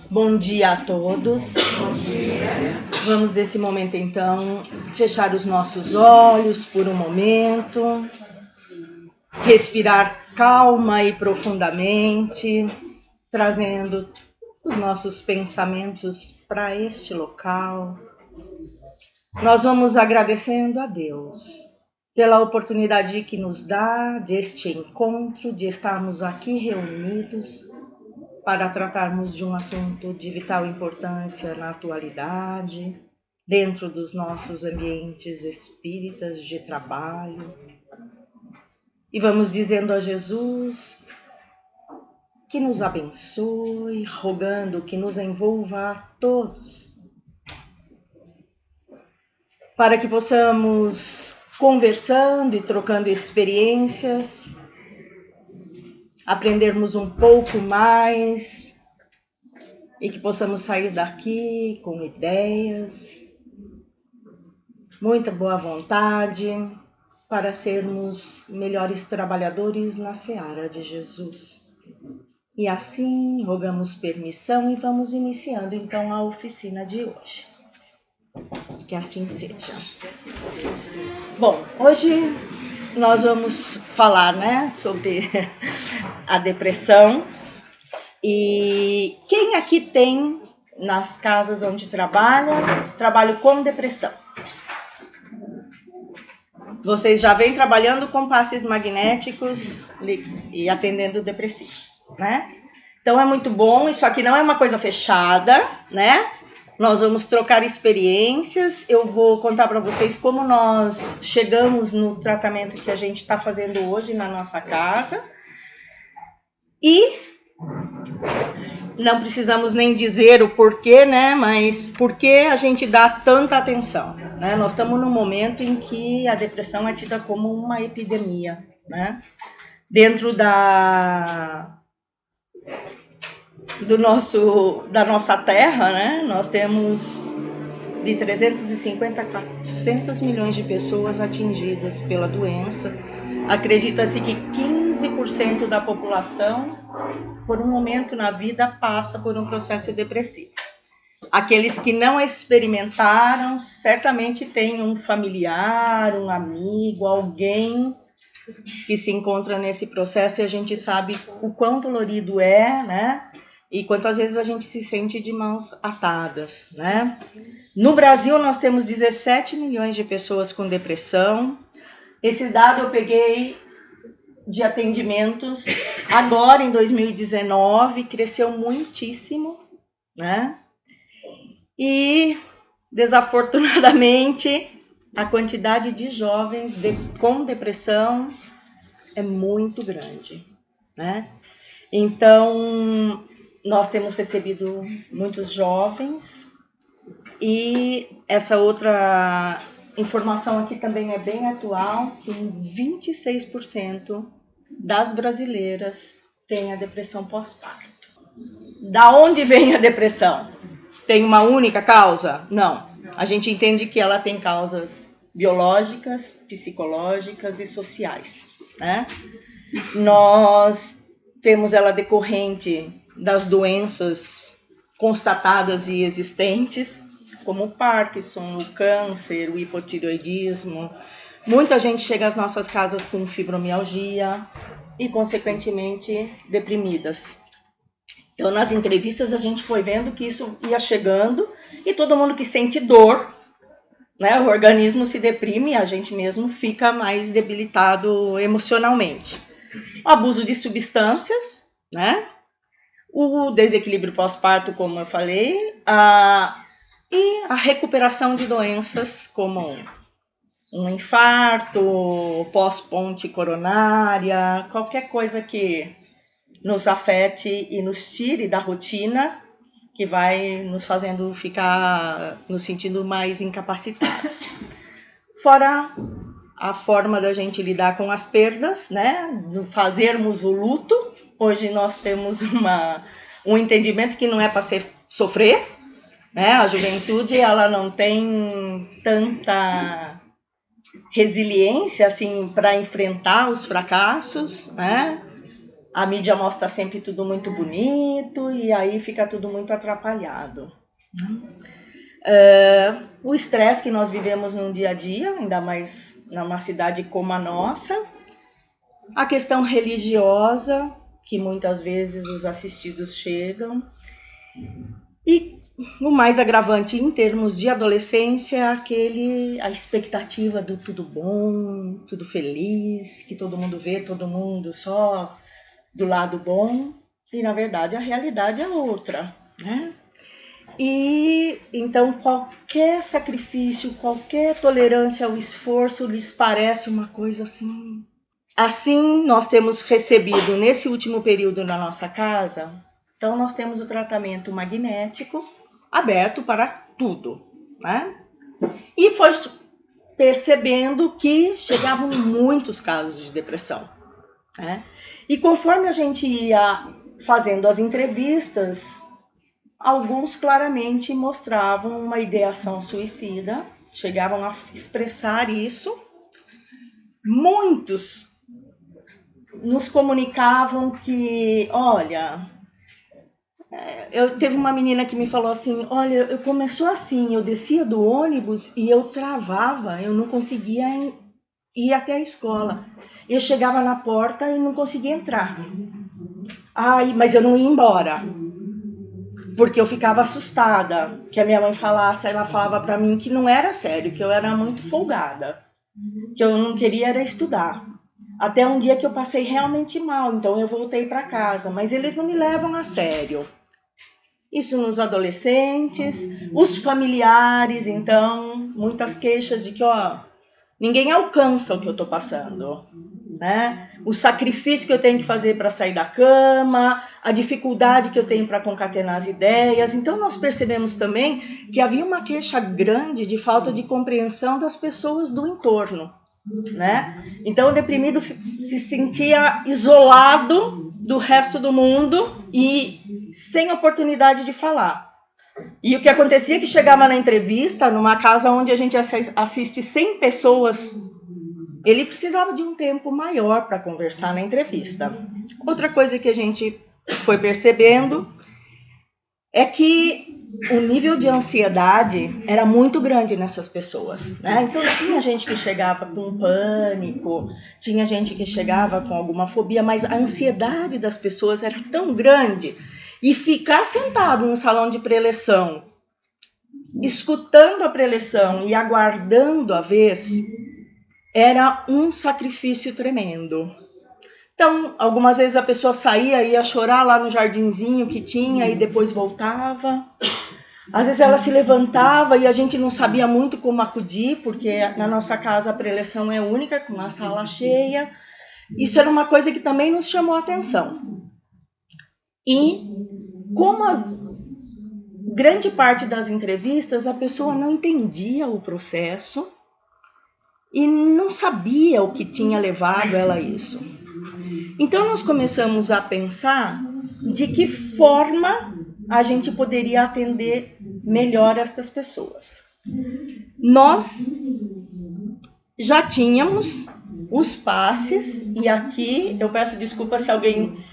Bom dia a todos. Vamos nesse momento então fechar os nossos olhos por um momento, respirar calma e profundamente, trazendo os nossos pensamentos para este local. Nós vamos agradecendo a Deus pela oportunidade que nos dá deste encontro, de estarmos aqui reunidos para tratarmos de um assunto de vital importância na atualidade, dentro dos nossos ambientes espíritas de trabalho. E vamos dizendo a Jesus que nos abençoe, rogando que nos envolva a todos, para que possamos, conversando e trocando experiências, aprendermos um pouco mais e que possamos sair daqui com ideias, muita boa vontade para sermos melhores trabalhadores na seara de Jesus. E assim, rogamos permissão e vamos iniciando então a oficina de hoje. Que assim seja. Bom, hoje nós vamos falar, sobre a depressão. E quem aqui tem, nas casas onde trabalho com depressão? Vocês já vêm trabalhando com passes magnéticos e atendendo depressivos, né? Então é muito bom, isso aqui não é uma coisa fechada, né? Nós vamos trocar experiências, eu vou contar para vocês como nós chegamos no tratamento que a gente está fazendo hoje na nossa casa. E não precisamos nem dizer o porquê, né? Mas por que a gente dá tanta atenção, né? Nós estamos num momento em que a depressão é tida como uma epidemia, né? Dentro da nossa Terra, né? Nós temos de 350 a 400 milhões de pessoas atingidas pela doença. Acredita-se que 15% da população, por um momento na vida, passa por um processo depressivo. Aqueles que não experimentaram, certamente têm um familiar, um amigo, alguém que se encontra nesse processo, e a gente sabe o quão dolorido é, né? E quantas vezes a gente se sente de mãos atadas, né? No Brasil, nós temos 17 milhões de pessoas com depressão. Esse dado eu peguei de atendimentos agora em 2019, cresceu muitíssimo, né? E, desafortunadamente, a quantidade de jovens com depressão é muito grande, né? Então, nós temos recebido muitos jovens e essa outra informação aqui também é bem atual, que 26% das brasileiras têm a depressão pós-parto. Da onde vem a depressão? Tem uma única causa? Não. A gente entende que ela tem causas biológicas, psicológicas e sociais, né? Nós temos ela decorrente das doenças constatadas e existentes, como o Parkinson, o câncer, o hipotireoidismo. Muita gente chega às nossas casas com fibromialgia e, consequentemente, deprimidas. Então, nas entrevistas, a gente foi vendo que isso ia chegando e todo mundo que sente dor, né, o organismo se deprime e a gente mesmo fica mais debilitado emocionalmente. O abuso de substâncias, né? O desequilíbrio pós-parto, como eu falei, e a recuperação de doenças como um infarto, pós-ponte coronária, qualquer coisa que nos afete e nos tire da rotina, que vai nos fazendo ficar nos sentindo mais incapacitados. Fora a forma da gente lidar com as perdas, né? Fazermos o luto. Hoje nós temos um entendimento que não é para sofrer, né? A juventude ela não tem tanta resiliência assim para enfrentar os fracassos, né? A mídia mostra sempre tudo muito bonito e aí fica tudo muito atrapalhado. O estresse que nós vivemos no dia a dia, ainda mais numa cidade como a nossa. A questão religiosa, que muitas vezes os assistidos chegam. E o mais agravante em termos de adolescência é a expectativa do tudo bom, tudo feliz, que todo mundo vê, todo mundo só do lado bom. E, na verdade, a realidade é outra, né? E, então, qualquer sacrifício, qualquer tolerância ao esforço lhes parece uma coisa assim. Assim, nós temos recebido, nesse último período na nossa casa, então nós temos o tratamento magnético aberto para tudo, né? E foi percebendo que chegavam muitos casos de depressão, né? E conforme a gente ia fazendo as entrevistas, alguns claramente mostravam uma ideação suicida, chegavam a expressar isso. Muitos nos comunicavam que, olha, teve uma menina que me falou assim, olha, eu começou assim, eu descia do ônibus e eu travava, eu não conseguia ir até a escola. Eu chegava na porta e não conseguia entrar. Mas eu não ia embora, porque eu ficava assustada, que a minha mãe falasse, ela falava para mim que não era sério, que eu era muito folgada, que eu não queria era estudar. Até um dia que eu passei realmente mal, então eu voltei para casa, mas eles não me levam a sério. Isso nos adolescentes, os familiares, então, muitas queixas de que, ninguém alcança o que eu estou passando, né? O sacrifício que eu tenho que fazer para sair da cama, a dificuldade que eu tenho para concatenar as ideias. Então, nós percebemos também que havia uma queixa grande de falta de compreensão das pessoas do entorno, né? Então, o deprimido se sentia isolado do resto do mundo e sem oportunidade de falar. E o que acontecia é que chegava na entrevista, numa casa onde a gente assiste 100 pessoas, ele precisava de um tempo maior para conversar na entrevista. Outra coisa que a gente foi percebendo é que o nível de ansiedade era muito grande nessas pessoas, né? Então tinha gente que chegava com pânico, tinha gente que chegava com alguma fobia, mas a ansiedade das pessoas era tão grande. E ficar sentado no salão de preleção, escutando a preleção e aguardando a vez, era um sacrifício tremendo. Então, algumas vezes a pessoa saía e ia chorar lá no jardinzinho que tinha e depois voltava. Às vezes ela se levantava e a gente não sabia muito como acudir, porque na nossa casa a preleção é única, com a sala cheia. Isso era uma coisa que também nos chamou a atenção. E como grande parte das entrevistas a pessoa não entendia o processo e não sabia o que tinha levado ela a isso. Então nós começamos a pensar de que forma a gente poderia atender melhor estas pessoas. Nós já tínhamos os passes, e aqui eu peço desculpa se alguém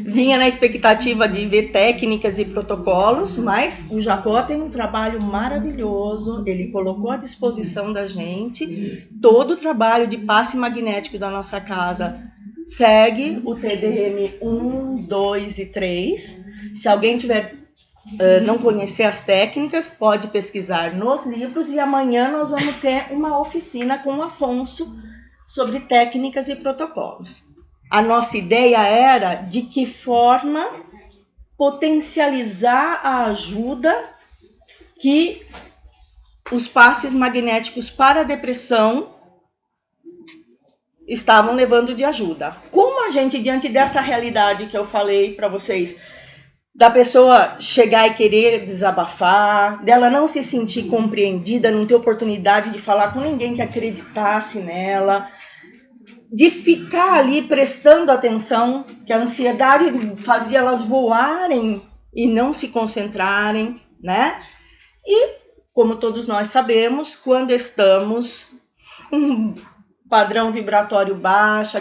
vinha na expectativa de ver técnicas e protocolos, mas o Jacó tem um trabalho maravilhoso, ele colocou à disposição da gente todo o trabalho de passe magnético da nossa casa. Segue o TDM 1, 2 e 3. Se alguém não conhecer as técnicas, pode pesquisar nos livros, e amanhã nós vamos ter uma oficina com o Afonso sobre técnicas e protocolos. A nossa ideia era de que forma potencializar a ajuda que os passes magnéticos para a depressão estavam levando de ajuda. Como a gente, diante dessa realidade que eu falei para vocês, da pessoa chegar e querer desabafar, dela não se sentir compreendida, não ter oportunidade de falar com ninguém que acreditasse nela, de ficar ali prestando atenção, que a ansiedade fazia elas voarem e não se concentrarem, né? E, como todos nós sabemos, quando estamos com um padrão vibratório baixo,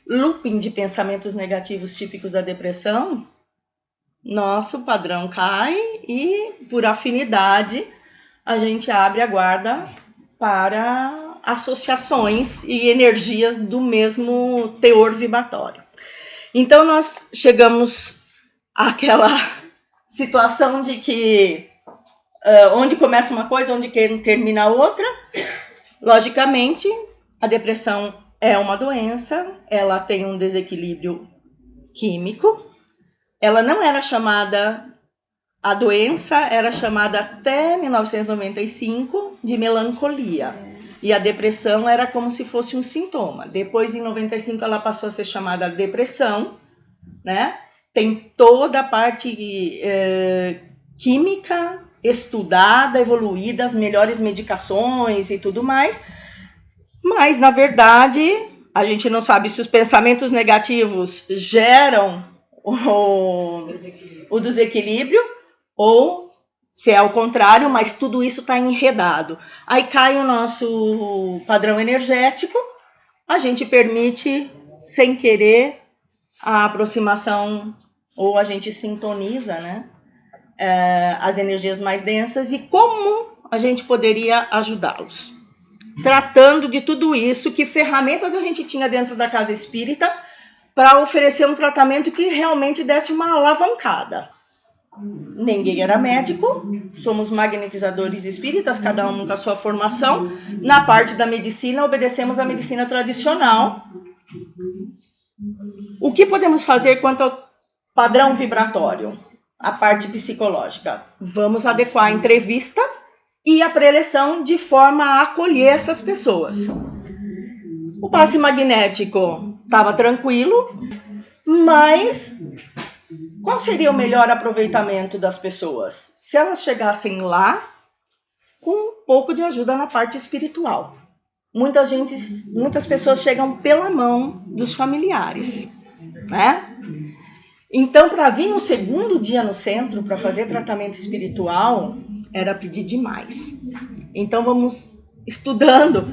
looping de pensamentos negativos típicos da depressão, nosso padrão cai e, por afinidade, a gente abre a guarda para associações e energias do mesmo teor vibratório. Então, nós chegamos àquela situação de que onde começa uma coisa, onde termina a outra. Logicamente, a depressão é uma doença, ela tem um desequilíbrio químico. Ela não era chamada, a doença era chamada até 1995 de melancolia. E a depressão era como se fosse um sintoma. Depois, em 95, ela passou a ser chamada depressão, né? Tem toda a parte química estudada, evoluída, as melhores medicações e tudo mais. Mas, na verdade, a gente não sabe se os pensamentos negativos geram o desequilíbrio ou se é ao contrário, mas tudo isso está enredado. Aí cai o nosso padrão energético, a gente permite, sem querer, a aproximação, ou a gente sintoniza, né, as energias mais densas. E como a gente poderia ajudá-los? Tratando de tudo isso, que ferramentas a gente tinha dentro da casa espírita para oferecer um tratamento que realmente desse uma alavancada. Ninguém era médico, somos magnetizadores espíritas, cada um com a sua formação. Na parte da medicina, obedecemos à medicina tradicional. O que podemos fazer quanto ao padrão vibratório? A parte psicológica. Vamos adequar a entrevista e a preleção de forma a acolher essas pessoas. O passe magnético estava tranquilo, mas qual seria o melhor aproveitamento das pessoas? Se elas chegassem lá com um pouco de ajuda na parte espiritual. Muitas pessoas chegam pela mão dos familiares, né? Então, para vir no segundo dia no centro, para fazer tratamento espiritual, era pedir demais. Então, vamos estudando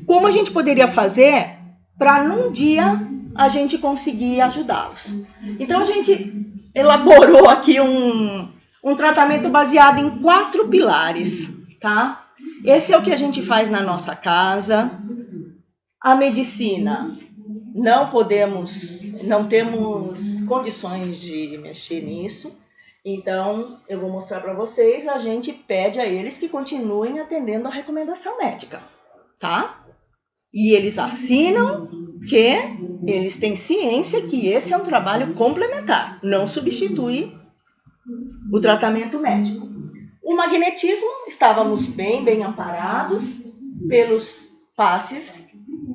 como a gente poderia fazer para, num dia, a gente conseguir ajudá-los. Então, a gente elaborou aqui um tratamento baseado em 4 pilares, tá? Esse é o que a gente faz na nossa casa. A medicina, não temos condições de mexer nisso. Então, eu vou mostrar para vocês, a gente pede a eles que continuem atendendo a recomendação médica, tá? E eles assinam que eles têm ciência que esse é um trabalho complementar, não substitui o tratamento médico. O magnetismo, estávamos bem amparados pelos passes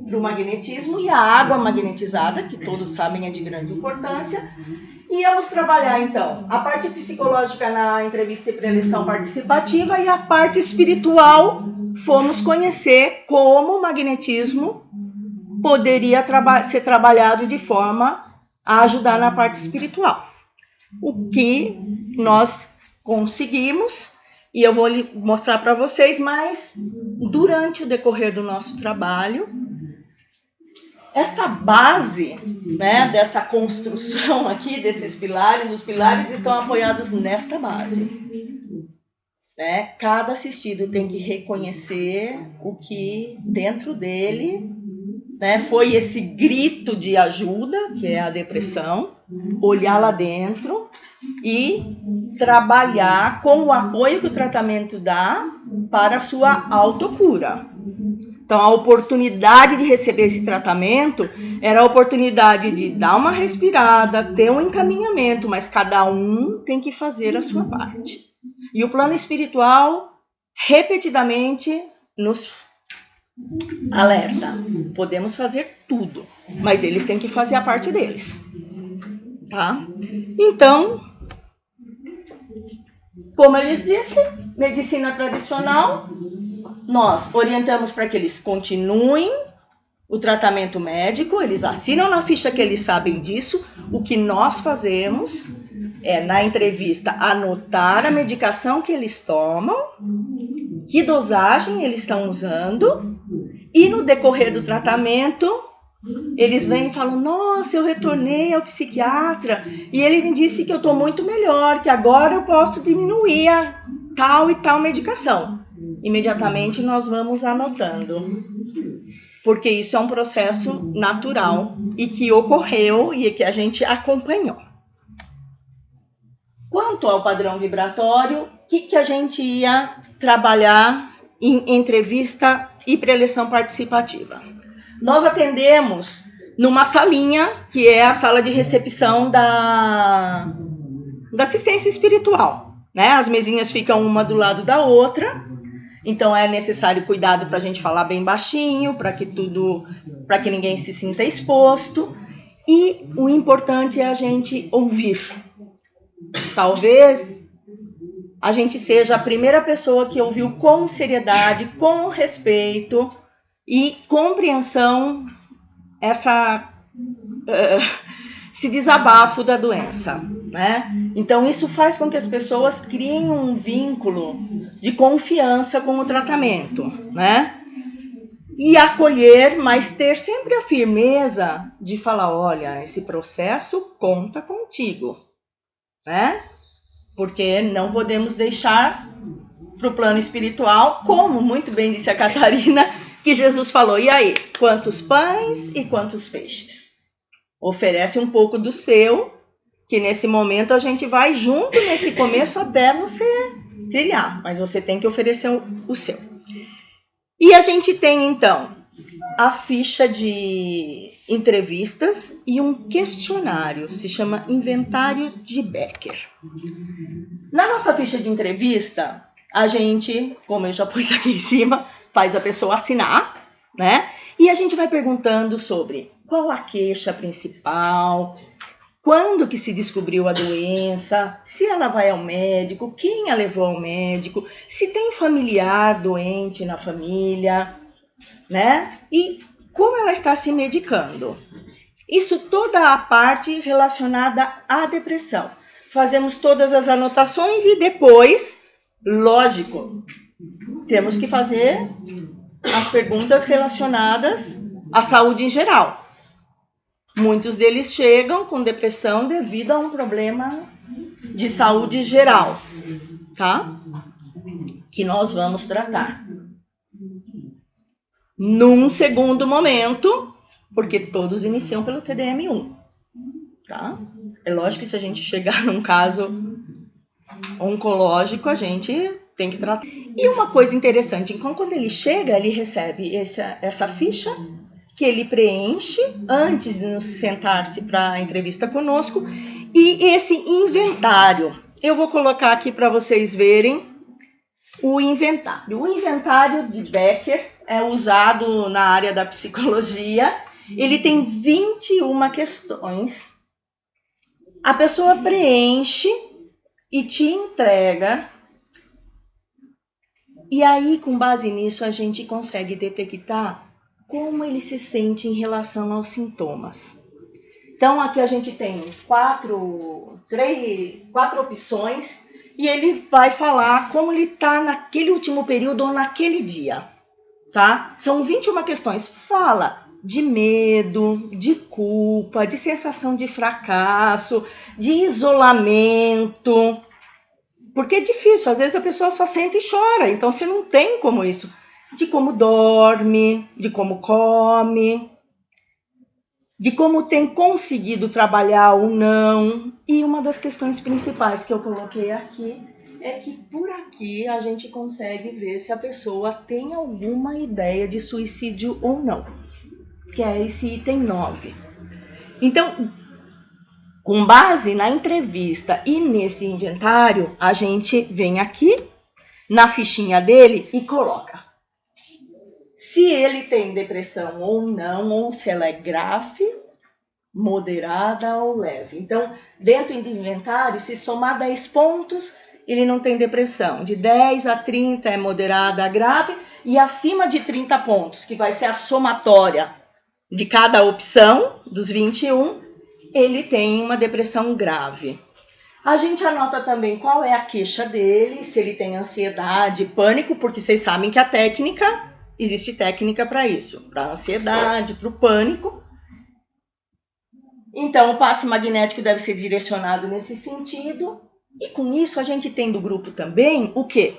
do magnetismo e a água magnetizada, que todos sabem é de grande importância. Íamos trabalhar, então, a parte psicológica na entrevista e preleção participativa e a parte espiritual, fomos conhecer como o magnetismo poderia ser trabalhado de forma a ajudar na parte espiritual. O que nós conseguimos, e eu vou mostrar para vocês, mas durante o decorrer do nosso trabalho, essa base, né, dessa construção aqui, desses pilares, os pilares estão apoiados nesta base. Né? Cada assistido tem que reconhecer o que dentro dele, né, foi esse grito de ajuda, que é a depressão, olhar lá dentro e trabalhar com o apoio que o tratamento dá para a sua autocura. Então, a oportunidade de receber esse tratamento era a oportunidade de dar uma respirada, ter um encaminhamento, mas cada um tem que fazer a sua parte. E o plano espiritual, repetidamente, nos alerta. Podemos fazer tudo, mas eles têm que fazer a parte deles. Tá? Então, como eu lhes disse, medicina tradicional, nós orientamos para que eles continuem o tratamento médico, eles assinam na ficha que eles sabem disso. O que nós fazemos é, na entrevista, anotar a medicação que eles tomam, que dosagem eles estão usando, e no decorrer do tratamento, Eles vêm e falam, nossa, eu retornei ao psiquiatra e ele me disse que eu estou muito melhor, que agora eu posso diminuir a tal e tal medicação. Imediatamente nós vamos anotando, porque isso é um processo natural e que ocorreu e que a gente acompanhou. Quanto ao padrão vibratório, o que a gente ia trabalhar em entrevista e preleção participativa? Nós atendemos numa salinha, que é a sala de recepção da assistência espiritual, né? As mesinhas ficam uma do lado da outra, então é necessário cuidado para a gente falar bem baixinho, para que ninguém se sinta exposto, e o importante é a gente ouvir. Talvez a gente seja a primeira pessoa que ouviu com seriedade, com respeito e compreensão esse desabafo da doença, né? Então isso faz com que as pessoas criem um vínculo de confiança com o tratamento, né? E acolher, mas ter sempre a firmeza de falar, olha, esse processo conta contigo, né? Porque não podemos deixar para o plano espiritual, como muito bem disse a Catarina, que Jesus falou, e aí, quantos pães e quantos peixes? Oferece um pouco do seu, que nesse momento a gente vai junto nesse começo até você trilhar, mas você tem que oferecer o seu. E a gente tem, então, a ficha de entrevistas e um questionário, se chama Inventário de Becker. Na nossa ficha de entrevista, a gente, como eu já pus aqui em cima, faz a pessoa assinar, né? E a gente vai perguntando sobre qual a queixa principal, quando que se descobriu a doença, se ela vai ao médico, quem a levou ao médico, se tem familiar doente na família, né? E como ela está se medicando. Isso toda a parte relacionada à depressão. Fazemos todas as anotações e depois, lógico, temos que fazer as perguntas relacionadas à saúde em geral. Muitos deles chegam com depressão devido a um problema de saúde geral, tá? Que nós vamos tratar. Num segundo momento, porque todos iniciam pelo TDM1, tá? É lógico que se a gente chegar num caso oncológico, a gente tem que tratar. E uma coisa interessante, então quando ele chega, ele recebe essa ficha que ele preenche antes de nos sentar-se para a entrevista conosco e esse inventário. Eu vou colocar aqui para vocês verem o inventário. O inventário de Becker é usado na área da psicologia. Ele tem 21 questões. A pessoa preenche e te entrega. E aí, com base nisso, a gente consegue detectar como ele se sente em relação aos sintomas. Então, aqui a gente tem quatro opções e ele vai falar como ele está naquele último período ou naquele dia, tá? São 21 questões. Fala de medo, de culpa, de sensação de fracasso, de isolamento. Porque é difícil, às vezes a pessoa só sente e chora, então você não tem como isso. De como dorme, de como come, de como tem conseguido trabalhar ou não. E uma das questões principais que eu coloquei aqui é que por aqui a gente consegue ver se a pessoa tem alguma ideia de suicídio ou não, que é esse item 9. Então, com base na entrevista e nesse inventário, a gente vem aqui na fichinha dele e coloca se ele tem depressão ou não, ou se ela é grave, moderada ou leve. Então, dentro do inventário, se somar 10 pontos, ele não tem depressão. De 10 a 30 é moderada a grave, e acima de 30 pontos, que vai ser a somatória de cada opção, dos 21, ele tem uma depressão grave. A gente anota também qual é a queixa dele, se ele tem ansiedade, pânico, porque vocês sabem que existe técnica para isso, para a ansiedade, para o pânico. Então, o passe magnético deve ser direcionado nesse sentido. E com isso, a gente tem do grupo também o quê?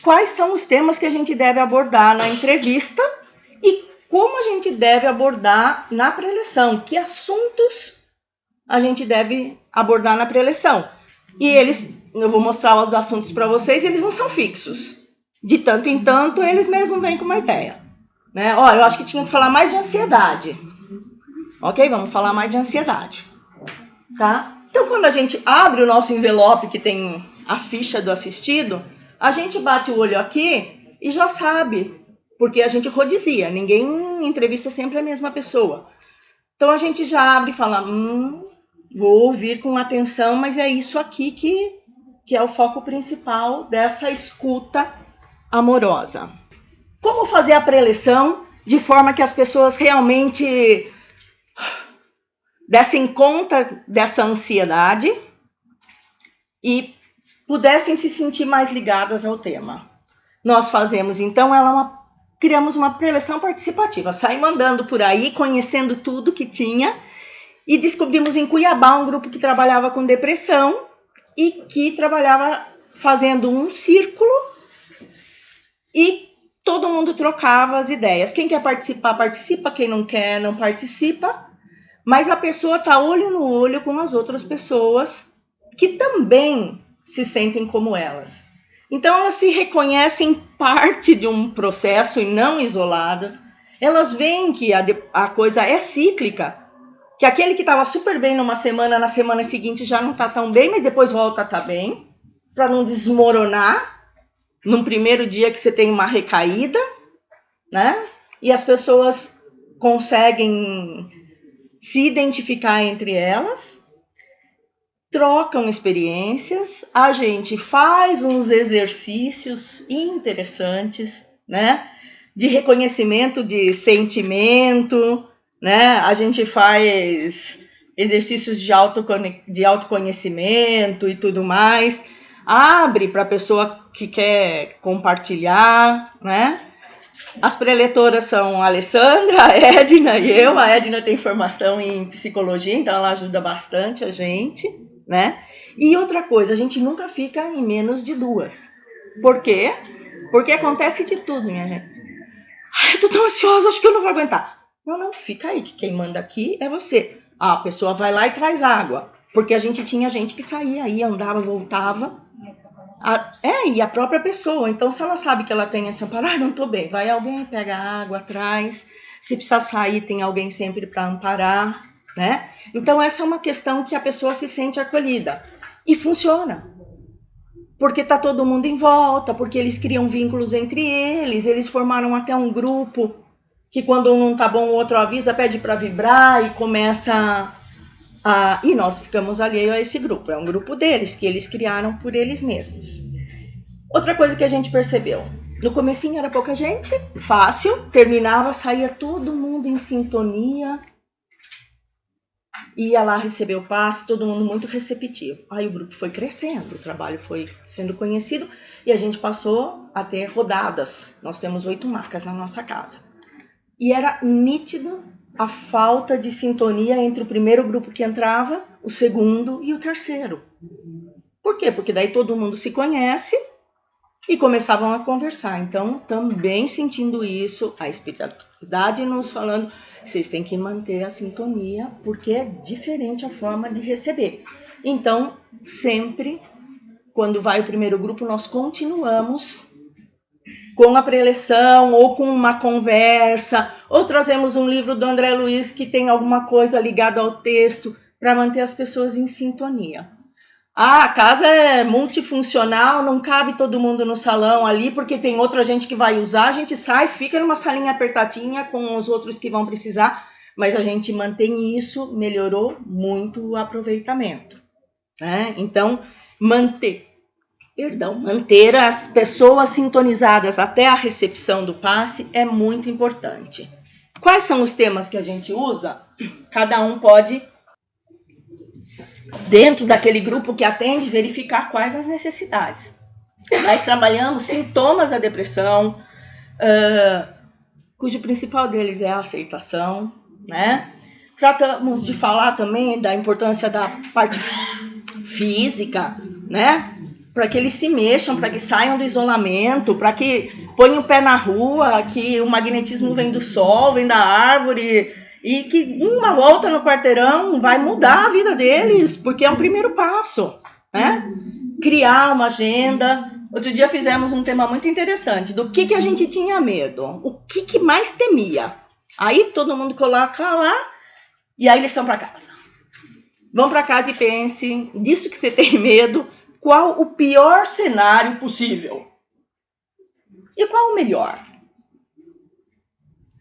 Quais são os temas que a gente deve abordar na entrevista e como a gente deve abordar na pré-eleição. Que assuntos a gente deve abordar na pré-eleição. E eu vou mostrar os assuntos para vocês, eles não são fixos. De tanto em tanto, eles mesmos vêm com uma ideia. Né? Ó, eu acho que tinha que falar mais de ansiedade. Ok? Vamos falar mais de ansiedade. Tá? Então, quando a gente abre o nosso envelope, que tem a ficha do assistido, a gente bate o olho aqui e já sabe, porque a gente rodizia, ninguém entrevista sempre a mesma pessoa. Então, a gente já abre e fala, vou ouvir com atenção, mas é isso aqui que é o foco principal dessa escuta amorosa. Como fazer a pré-eleição de forma que as pessoas realmente dessem conta dessa ansiedade e pudessem se sentir mais ligadas ao tema? Nós fazemos, então, criamos uma pré-eleição participativa. Saímos andando por aí, conhecendo tudo que tinha, e descobrimos em Cuiabá um grupo que trabalhava com depressão e que trabalhava fazendo um círculo e todo mundo trocava as ideias. Quem quer participar, participa. Quem não quer, não participa. Mas a pessoa está olho no olho com as outras pessoas que também se sentem como elas. Então, elas se reconhecem parte de um processo e não isoladas. Elas veem que a coisa é cíclica, que aquele que estava super bem numa semana, na semana seguinte já não está tão bem, mas depois volta a estar bem, para não desmoronar num primeiro dia que você tem uma recaída, né? E as pessoas conseguem se identificar entre elas, trocam experiências, a gente faz uns exercícios interessantes, né? De reconhecimento de sentimento, né? A gente faz exercícios de autoconhecimento e tudo mais. Abre para a pessoa que quer compartilhar, né? As preletoras são a Alessandra, a Edna e eu. A Edna tem formação em psicologia, então ela ajuda bastante a gente, né? E outra coisa, a gente nunca fica em menos de 2. Por quê? Porque acontece de tudo, minha gente. Ai, eu tô tão ansiosa, acho que eu não vou aguentar. Não, fica aí, que quem manda aqui é você. A pessoa vai lá e traz água. Porque a gente tinha gente que saía aí, andava, voltava. E a própria pessoa. Então, se ela sabe que ela tem esse amparo, não tô bem, vai alguém, pega a água, traz. Se precisar sair, tem alguém sempre para amparar, né? Então, essa é uma questão que a pessoa se sente acolhida. E funciona. Porque tá todo mundo em volta, porque eles criam vínculos entre eles formaram até um grupo que quando um não tá bom, o outro avisa, pede para vibrar e começa e nós ficamos alheios a esse grupo. É um grupo deles, que eles criaram por eles mesmos. Outra coisa que a gente percebeu. No comecinho era pouca gente, fácil. Terminava, saía todo mundo em sintonia. Ia lá receber o passe, todo mundo muito receptivo. Aí o grupo foi crescendo, o trabalho foi sendo conhecido. E a gente passou a ter rodadas. Nós temos 8 marcas na nossa casa. E era nítido a falta de sintonia entre o primeiro grupo que entrava, o segundo e o terceiro. Por quê? Porque daí todo mundo se conhece e começavam a conversar. Então, também sentindo isso, a espiritualidade nos falando, vocês têm que manter a sintonia, porque é diferente a forma de receber. Então, sempre, quando vai o primeiro grupo, nós continuamos com a pré-eleição, ou com uma conversa, ou trazemos um livro do André Luiz que tem alguma coisa ligada ao texto, para manter as pessoas em sintonia. A casa é multifuncional, não cabe todo mundo no salão ali, porque tem outra gente que vai usar, a gente sai, fica numa salinha apertadinha com os outros que vão precisar, mas a gente mantém isso, melhorou muito o aproveitamento, né? Então, manter as pessoas sintonizadas até a recepção do passe é muito importante. Quais são os temas que a gente usa? Cada um pode, dentro daquele grupo que atende, verificar quais as necessidades. Nós trabalhamos sintomas da depressão, cujo principal deles é a aceitação, né? tratamos de falar também da importância da parte física, né? Para que eles se mexam, para que saiam do isolamento, para que ponham o pé na rua, que o magnetismo vem do sol, vem da árvore, e que uma volta no quarteirão vai mudar a vida deles, porque é um primeiro passo, né? Criar uma agenda. Outro dia fizemos um tema muito interessante, do que a gente tinha medo, o que mais temia. Aí todo mundo coloca lá, e aí eles vão para casa. Vão para casa e pensem, disso que você tem medo, qual o pior cenário possível? E qual o melhor?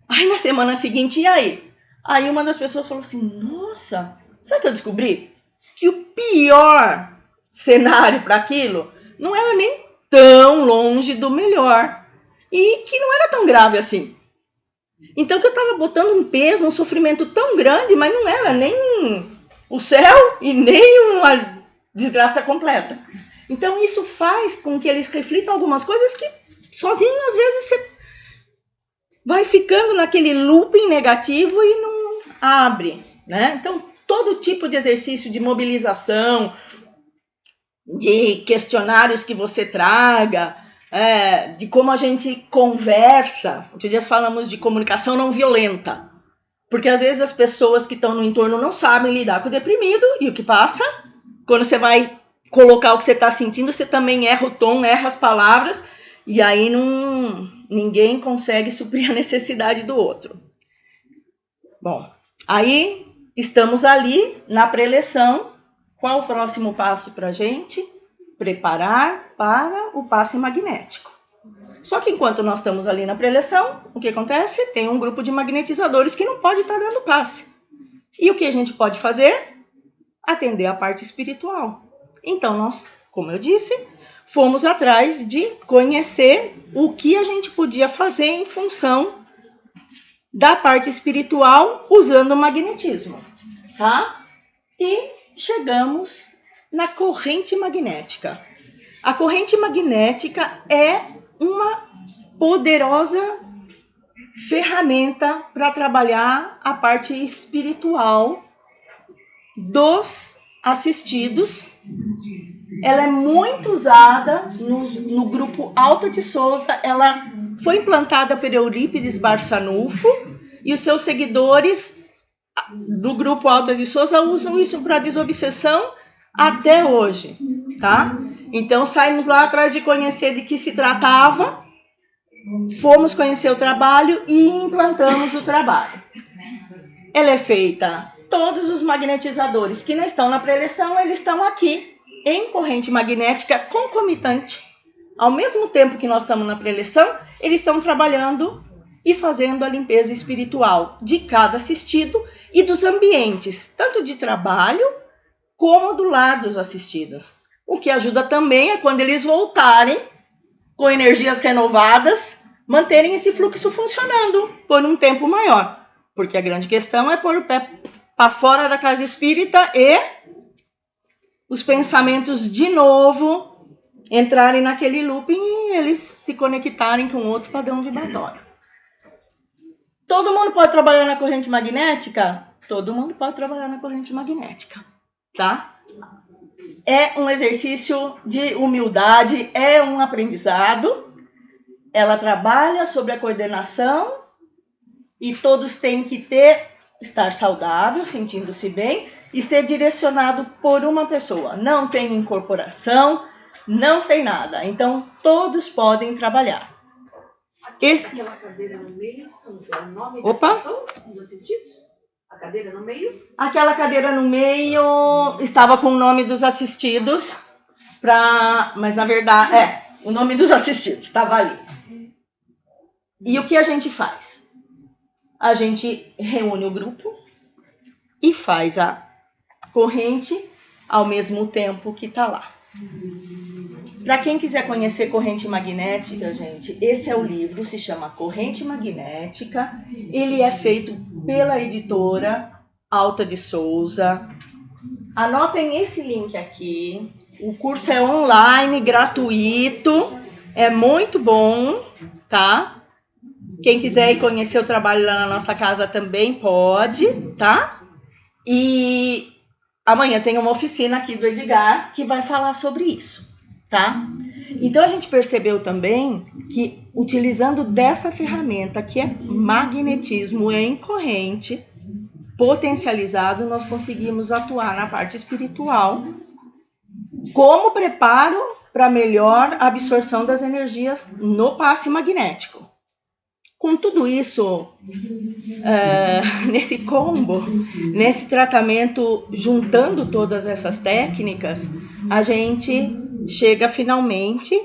Aí na semana seguinte, e aí? Aí uma das pessoas falou assim, nossa, sabe o que eu descobri? Que o pior cenário para aquilo não era nem tão longe do melhor. E que não era tão grave assim. Então que eu estava botando um peso, um sofrimento tão grande, mas não era nem o céu e nem uma desgraça completa. Então isso faz com que eles reflitam algumas coisas que sozinho às vezes você vai ficando naquele looping negativo e não abre, né? Então todo tipo de exercício de mobilização, de questionários que você traga, de como a gente conversa. Outro dia falamos de comunicação não violenta. Porque às vezes as pessoas que estão no entorno não sabem lidar com o deprimido e o que passa. Quando você vai colocar o que você está sentindo, você também erra o tom, erra as palavras, e aí ninguém consegue suprir a necessidade do outro. Bom, aí estamos ali na preleção. Qual o próximo passo para a gente? Preparar para o passe magnético. Só que enquanto nós estamos ali na preleção, o que acontece? Tem um grupo de magnetizadores que não pode estar dando passe. E o que a gente pode fazer? Atender a parte espiritual. Então nós, como eu disse, fomos atrás de conhecer o que a gente podia fazer em função da parte espiritual usando o magnetismo, tá? E chegamos na corrente magnética. A corrente magnética é uma poderosa ferramenta para trabalhar a parte espiritual dos assistidos. Ela é muito usada no grupo Alta de Souza. Ela foi implantada por Eurípides Barçanufo e os seus seguidores do grupo Alta de Souza usam isso para desobsessão até hoje, tá? Então saímos lá atrás de conhecer de que se tratava, fomos conhecer o trabalho e implantamos o trabalho. Ela é feita, todos os magnetizadores que não estão na preleção, eles estão aqui em corrente magnética concomitante. Ao mesmo tempo que nós estamos na preleção, eles estão trabalhando e fazendo a limpeza espiritual de cada assistido e dos ambientes, tanto de trabalho como do lar dos assistidos. O que ajuda também é quando eles voltarem com energias renovadas, manterem esse fluxo funcionando por um tempo maior. Porque a grande questão é pôr o pé para fora da casa espírita e os pensamentos de novo entrarem naquele looping e eles se conectarem com outro padrão vibratório. Todo mundo pode trabalhar na corrente magnética? Todo mundo pode trabalhar na corrente magnética, tá? É um exercício de humildade, é um aprendizado. Ela trabalha sobre a coordenação e todos têm que estar saudável, sentindo-se bem e ser direcionado por uma pessoa. Não tem incorporação, não tem nada. Então, todos podem trabalhar. Aquela cadeira no meio é o nome das pessoas, dos assistidos? A cadeira no meio? Aquela cadeira no meio estava com o nome dos assistidos, mas na verdade, o nome dos assistidos estava ali. E o que a gente faz? A gente reúne o grupo e faz a corrente ao mesmo tempo que está lá. Para quem quiser conhecer corrente magnética, gente, esse é o livro, se chama Corrente Magnética. Ele é feito pela editora Alta de Souza. Anotem esse link aqui. O curso é online, gratuito. É muito bom, tá? Quem quiser ir conhecer o trabalho lá na nossa casa também pode, tá? E amanhã tem uma oficina aqui do Edgar que vai falar sobre isso, tá? Então a gente percebeu também que utilizando dessa ferramenta que é magnetismo em corrente potencializado, nós conseguimos atuar na parte espiritual como preparo para melhor absorção das energias no passe magnético. Com tudo isso, nesse combo, nesse tratamento, juntando todas essas técnicas, a gente chega finalmente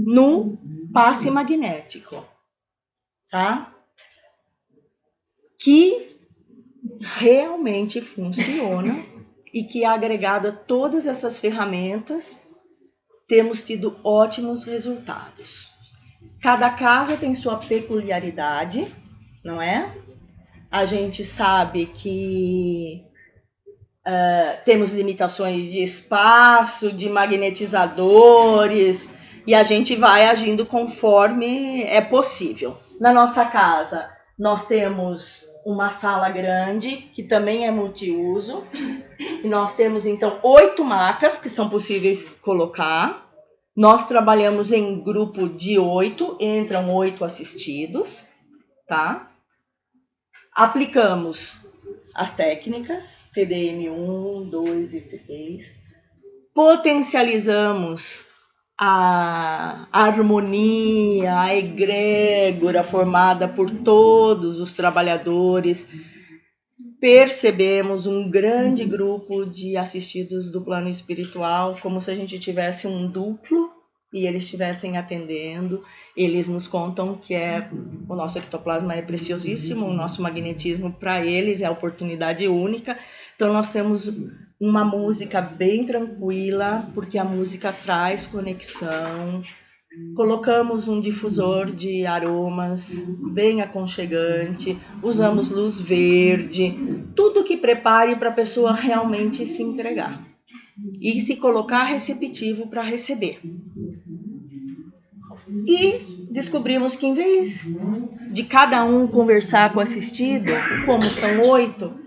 no passe magnético, tá? Que realmente funciona e que, agregado a todas essas ferramentas, temos tido ótimos resultados. Cada casa tem sua peculiaridade, não é? A gente sabe que temos limitações de espaço, de magnetizadores, e a gente vai agindo conforme é possível. Na nossa casa, nós temos uma sala grande, que também é multiuso, e nós temos, então, 8 macas que são possíveis colocar. Nós trabalhamos em grupo de 8, entram 8 assistidos, tá? Aplicamos as técnicas, TDM 1, 2 e 3. Potencializamos a harmonia, a egrégora formada por todos os trabalhadores. Percebemos um grande grupo de assistidos do plano espiritual, como se a gente tivesse um duplo e eles estivessem atendendo. Eles nos contam que o nosso ectoplasma é preciosíssimo, o nosso magnetismo para eles é a oportunidade única. Então nós temos uma música bem tranquila, porque a música traz conexão. Colocamos um difusor de aromas bem aconchegante, usamos luz verde, tudo que prepare para a pessoa realmente se entregar e se colocar receptivo para receber. E descobrimos que, em vez de cada um conversar com o assistido, como são 8,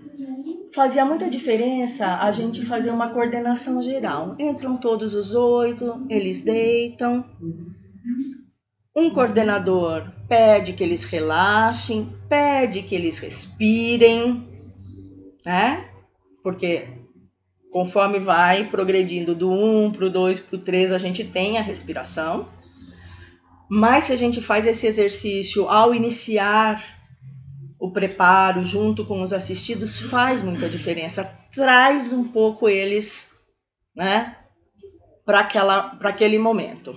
fazia muita diferença a gente fazer uma coordenação geral. Entram todos os 8, eles deitam. Um coordenador pede que eles relaxem, pede que eles respirem, né? Porque conforme vai progredindo do 1 para o 2 para o 3, a gente tem a respiração. Mas se a gente faz esse exercício ao iniciar o preparo junto com os assistidos, faz muita diferença. Traz um pouco eles, né, para aquele momento,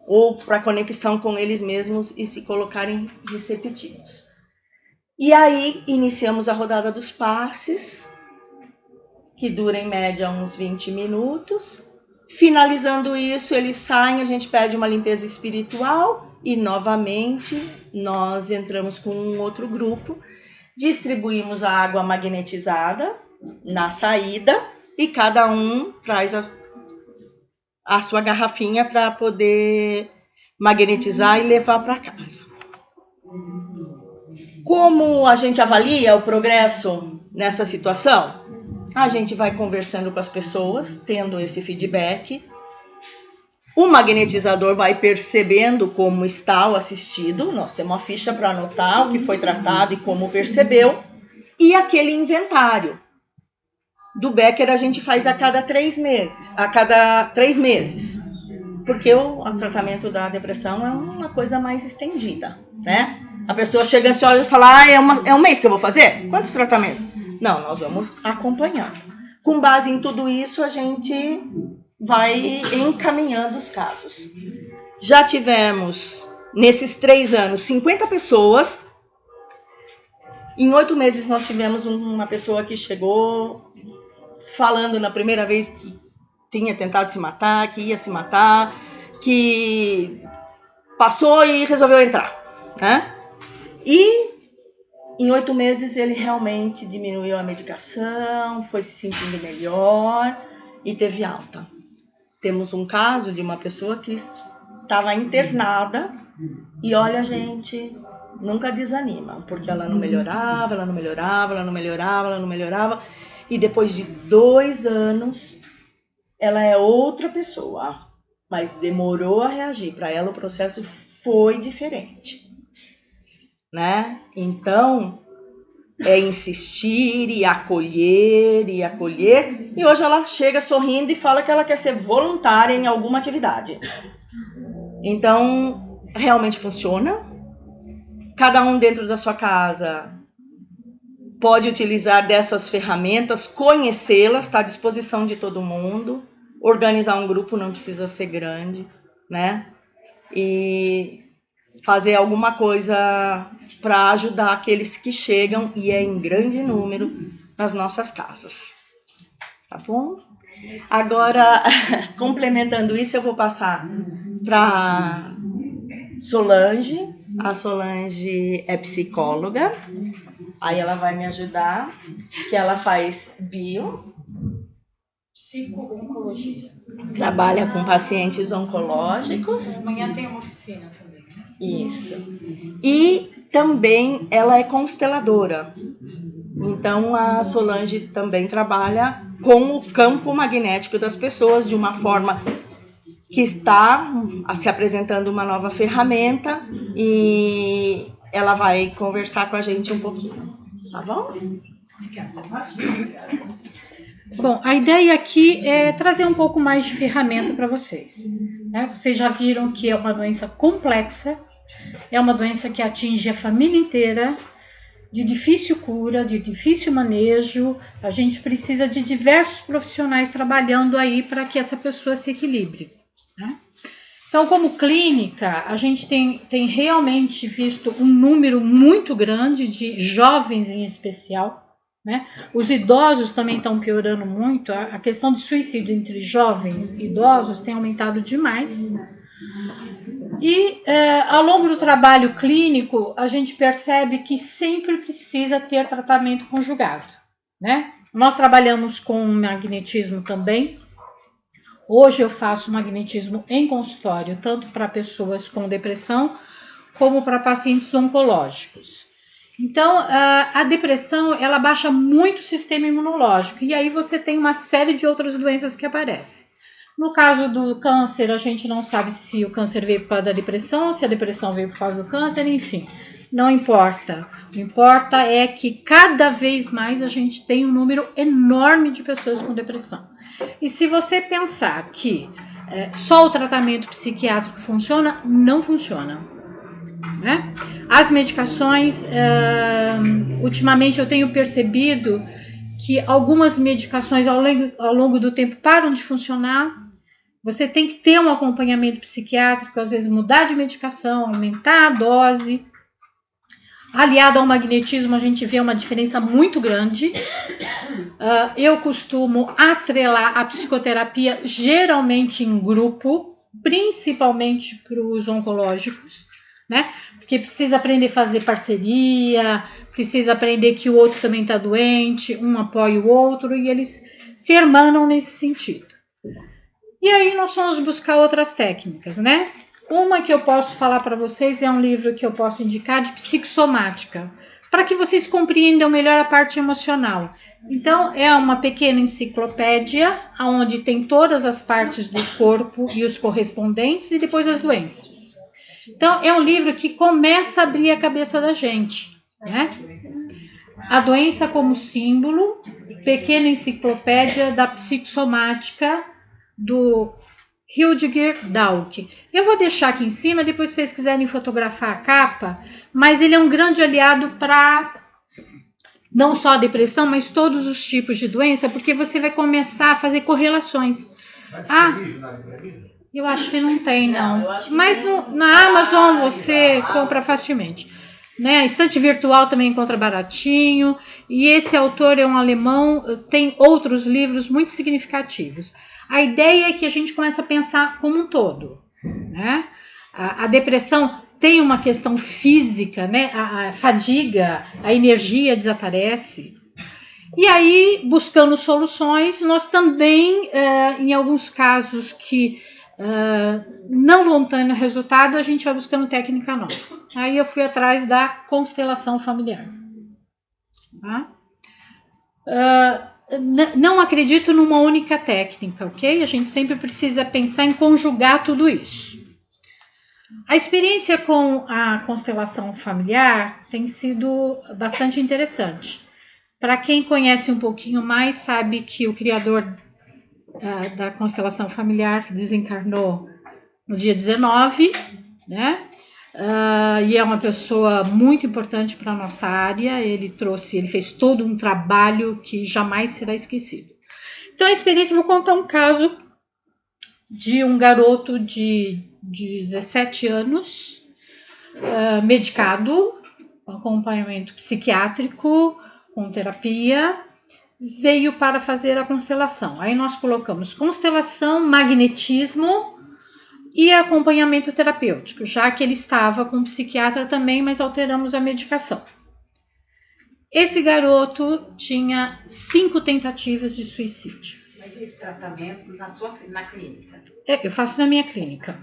ou para a conexão com eles mesmos e se colocarem receptivos. E aí iniciamos a rodada dos passes, que dura em média uns 20 minutos. Finalizando isso, eles saem, a gente pede uma limpeza espiritual e novamente nós entramos com um outro grupo, distribuímos a água magnetizada na saída e cada um traz a sua garrafinha para poder magnetizar e levar para casa. Como a gente avalia o progresso nessa situação? A gente vai conversando com as pessoas, tendo esse feedback. O magnetizador vai percebendo como está o assistido. Nós temos uma ficha para anotar o que foi tratado e como percebeu. E aquele inventário. Do Becker a gente faz a cada 3 meses. Porque o tratamento da depressão é uma coisa mais estendida, né? A pessoa chega assim e fala, é um mês que eu vou fazer? Quantos tratamentos? Não, nós vamos acompanhando. Com base em tudo isso, a gente vai encaminhando os casos. Já tivemos, nesses 3 anos, 50 pessoas. Em 8 meses, nós tivemos uma pessoa que chegou falando na primeira vez que tinha tentado se matar, que ia se matar, que passou e resolveu entrar, né? E em 8 meses ele realmente diminuiu a medicação, foi se sentindo melhor e teve alta. Temos um caso de uma pessoa que estava internada e olha, gente, nunca desanima, porque ela não melhorava, ela não melhorava, ela não melhorava, ela não melhorava. E depois de 2 anos, ela é outra pessoa. Mas demorou a reagir. Para ela o processo foi diferente, né? Então, é insistir e acolher e acolher. E hoje ela chega sorrindo e fala que ela quer ser voluntária em alguma atividade. Então, realmente funciona. Cada um dentro da sua casa pode utilizar dessas ferramentas, conhecê-las, está à disposição de todo mundo. Organizar um grupo não precisa ser grande, né? E fazer alguma coisa para ajudar aqueles que chegam, e é em grande número, nas nossas casas. Tá bom? Agora, complementando isso, eu vou passar para Solange. A Solange é psicóloga. Aí ela vai me ajudar, que ela faz psico-oncologia. Trabalha com pacientes oncológicos. Amanhã tem uma oficina também, né? Isso. E também ela é consteladora. Então a Solange também trabalha com o campo magnético das pessoas de uma forma que está se apresentando uma nova ferramenta, e ela vai conversar com a gente um pouquinho, tá bom? Bom, a ideia aqui é trazer um pouco mais de ferramenta para vocês, né? Vocês já viram que é uma doença complexa, é uma doença que atinge a família inteira, de difícil cura, de difícil manejo. A gente precisa de diversos profissionais trabalhando aí para que essa pessoa se equilibre, né? Então, como clínica, a gente tem realmente visto um número muito grande de jovens em especial, né? Os idosos também estão piorando muito. A questão de suicídio entre jovens e idosos tem aumentado demais. E ao longo do trabalho clínico, a gente percebe que sempre precisa ter tratamento conjugado, né? Nós trabalhamos com magnetismo também. Hoje eu faço magnetismo em consultório, tanto para pessoas com depressão, como para pacientes oncológicos. Então, a depressão, ela baixa muito o sistema imunológico, e aí você tem uma série de outras doenças que aparecem. No caso do câncer, a gente não sabe se o câncer veio por causa da depressão, se a depressão veio por causa do câncer, enfim, não importa. O que importa é que cada vez mais a gente tem um número enorme de pessoas com depressão. E se você pensar que só o tratamento psiquiátrico funciona, não funciona, né? As medicações, ultimamente eu tenho percebido que algumas medicações ao longo do tempo param de funcionar. Você tem que ter um acompanhamento psiquiátrico, às vezes mudar de medicação, aumentar a dose. Aliado ao magnetismo, a gente vê uma diferença muito grande. Eu costumo atrelar a psicoterapia geralmente em grupo, principalmente para os oncológicos, né? Porque precisa aprender a fazer parceria, precisa aprender que o outro também está doente, um apoia o outro, e eles se hermanam nesse sentido. E aí nós vamos buscar outras técnicas, né? Uma que eu posso falar para vocês é um livro que eu posso indicar de psicossomática, para que vocês compreendam melhor a parte emocional. Então, é uma pequena enciclopédia, onde tem todas as partes do corpo e os correspondentes, e depois as doenças. Então, é um livro que começa a abrir a cabeça da gente, né? A doença como símbolo, pequena enciclopédia da psicossomática, do Hildegard Dauck. Eu vou deixar aqui em cima, depois se vocês quiserem fotografar a capa, mas ele é um grande aliado para não só a depressão, mas todos os tipos de doença, porque você vai começar a fazer correlações. Eu acho que não tem, não. Mas na Amazon você compra facilmente. Né? A estante virtual também encontra baratinho. E esse autor é um alemão, tem outros livros muito significativos. A ideia é que a gente comece a pensar como um todo, né? A depressão tem uma questão física, né? A fadiga, a energia desaparece. E aí, buscando soluções, nós também, em alguns casos que Não vão tendo resultado, a gente vai buscando técnica nova. Aí eu fui atrás da constelação familiar. Tá? Não acredito numa única técnica, ok? A gente sempre precisa pensar em conjugar tudo isso. A experiência com a constelação familiar tem sido bastante interessante. Para quem conhece um pouquinho mais, sabe que o criador da constelação familiar desencarnou no dia 19, né? E é uma pessoa muito importante para a nossa área. Ele fez todo um trabalho que jamais será esquecido. Então, a experiência, vou contar um caso de um garoto de 17 anos, medicado, acompanhamento psiquiátrico, com terapia, veio para fazer a constelação. Aí nós colocamos constelação, magnetismo e acompanhamento terapêutico, já que ele estava com um psiquiatra também, mas alteramos a medicação. Esse garoto tinha 5 tentativas de suicídio. Mas esse tratamento na clínica? Eu faço na minha clínica,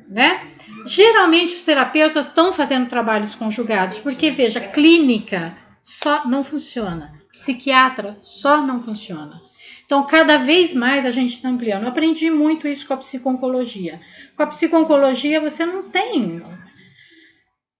né? Geralmente os terapeutas estão fazendo trabalhos conjugados, porque veja, clínica só não funciona, psiquiatra só não funciona. Então, cada vez mais a gente está ampliando. Eu aprendi muito isso com a psico-oncologia. Com a psico-oncologia, você não tem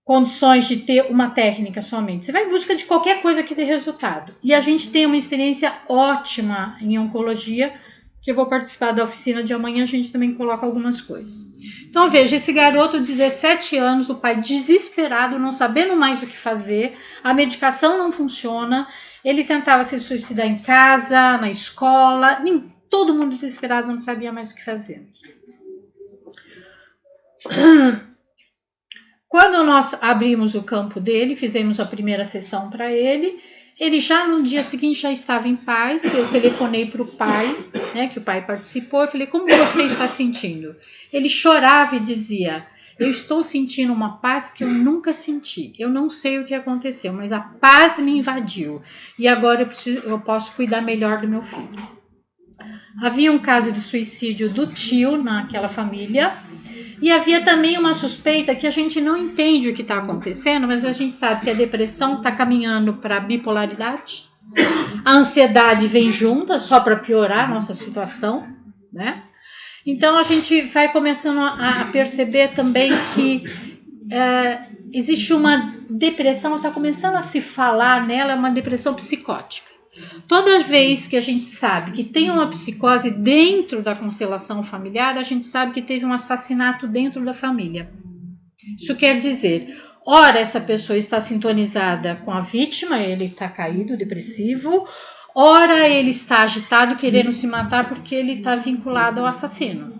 condições de ter uma técnica somente. Você vai em busca de qualquer coisa que dê resultado. E a gente tem uma experiência ótima em oncologia, que eu vou participar da oficina de amanhã, a gente também coloca algumas coisas. Então, veja, esse garoto, 17 anos, o pai desesperado, não sabendo mais o que fazer, a medicação não funciona, ele tentava se suicidar em casa, na escola, todo mundo desesperado, não sabia mais o que fazer. Quando nós abrimos o campo dele, fizemos a primeira sessão para ele, ele já no dia seguinte já estava em paz. Eu telefonei para o pai, né, que o pai participou, eu falei, como você está sentindo? Ele chorava e dizia, eu estou sentindo uma paz que eu nunca senti. Eu não sei o que aconteceu, mas a paz me invadiu. E agora eu posso cuidar melhor do meu filho. Havia um caso de suicídio do tio naquela família. E havia também uma suspeita que a gente não entende o que está acontecendo, mas a gente sabe que a depressão está caminhando para a bipolaridade. A ansiedade vem junta, só para piorar a nossa situação, né? Então, a gente vai começando a perceber também que existe uma depressão, está começando a se falar nela, é uma depressão psicótica. Toda vez que a gente sabe que tem uma psicose dentro da constelação familiar, a gente sabe que teve um assassinato dentro da família. Isso quer dizer, ora essa pessoa está sintonizada com a vítima, ele está caído, depressivo, ora ele está agitado, querendo se matar porque ele está vinculado ao assassino.